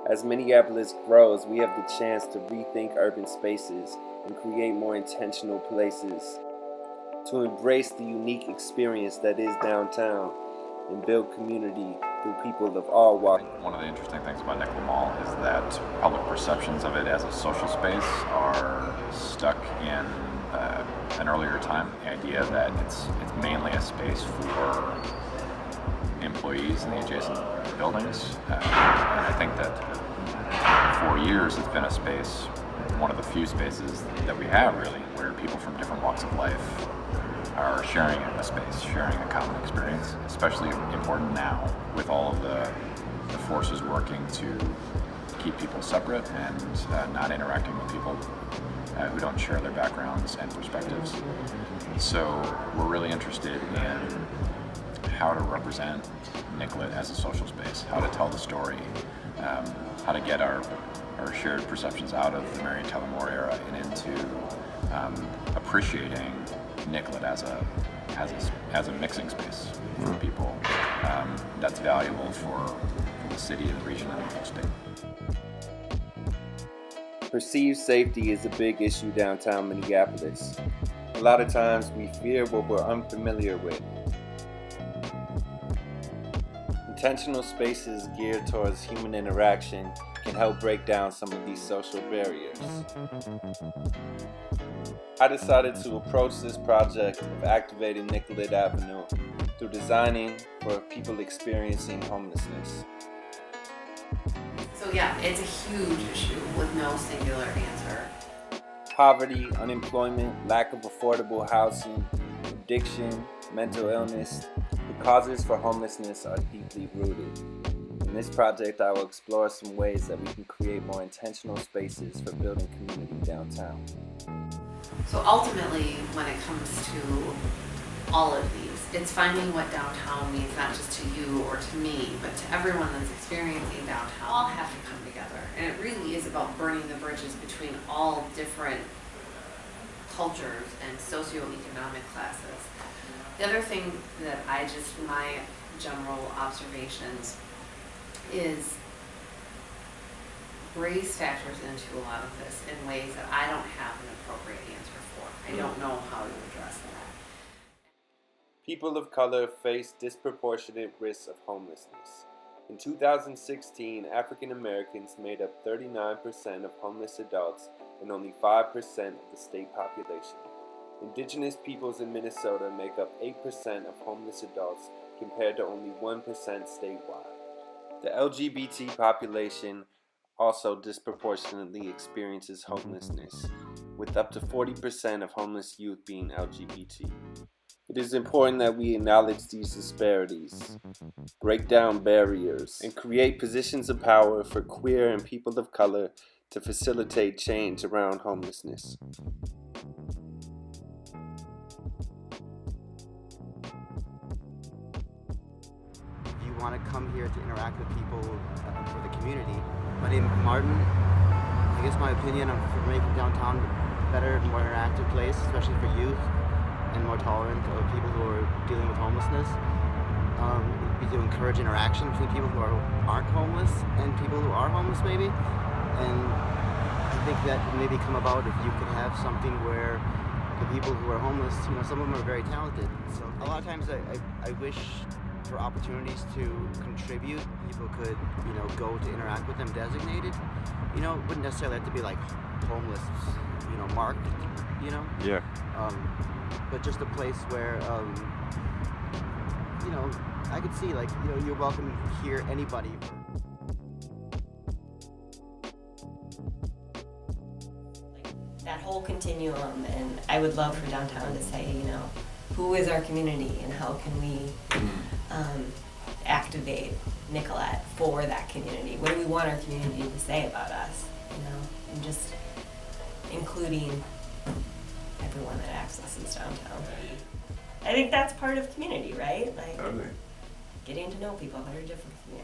As Minneapolis grows, we have the chance to rethink urban spaces and create more intentional places, to embrace the unique experience that is downtown and build community through people of all walks. One of the interesting things about Nicollet Mall is that public perceptions of it as a social space are stuck in an earlier time. The idea that it's mainly a space for employees in the adjacent buildings. And I think that for years it's been a space, one of the few spaces that we have really, where people from different walks of life are sharing a space, sharing a common experience, especially important now with all of the forces working to keep people separate and not interacting with people who don't share their backgrounds and perspectives. So we're really interested in how to represent Nicollet as a social space, how to tell the story, how to get our shared perceptions out of the Marion Tyler Moore era and into appreciating Nicollet as a mixing space for people that's valuable for the city and the region and the whole state. Perceived safety is a big issue downtown Minneapolis. A lot of times we fear what we're unfamiliar with. Intentional spaces geared towards human interaction can help break down some of these social barriers. I decided to approach this project of activating Nicollet Avenue through designing for people experiencing homelessness. So yeah, it's a huge issue with no singular answer. Poverty, unemployment, lack of affordable housing, addiction, mental illness, the causes for homelessness are deeply rooted. In this project, I will explore some ways that we can create more intentional spaces for building community downtown. So ultimately, when it comes to all of these, it's finding what downtown means, not just to you or to me, but to everyone that's experiencing downtown. All have to come together. And it really is about burning the bridges between all different cultures and socioeconomic classes. The other thing that my general observations is race factors into a lot of this in ways that I don't have an appropriate answer for. I don't know how to address that. People of color face disproportionate risks of homelessness. In 2016, African Americans made up 39% of homeless adults and only 5% of the state population. Indigenous peoples in Minnesota make up 8% of homeless adults compared to only 1% statewide. The LGBT population also disproportionately experiences homelessness, with up to 40% of homeless youth being LGBT. It is important that we acknowledge these disparities, break down barriers, and create positions of power for queer and people of color to facilitate change around homelessness. If you want to come here to interact with people for the community, my name is Martin. I guess my opinion for making downtown a better, more interactive place, especially for youth, and more tolerant of people who are dealing with homelessness, would be to encourage interaction between people who aren't homeless and people who are homeless maybe. And I think that would maybe come about if you could have something where the people who are homeless, some of them are very talented. So a lot of times I wish for opportunities to contribute, people could, go to interact with them designated. It wouldn't necessarily have to be like homeless, marked, Yeah. But just a place where, I could see, you're welcome here, anybody. That whole continuum, and I would love for downtown to say, who is our community and how can we activate Nicollet for that community? What do we want our community to say about us? And just including everyone that accesses downtown. I think that's part of community, right? Like getting to know people that are different from you.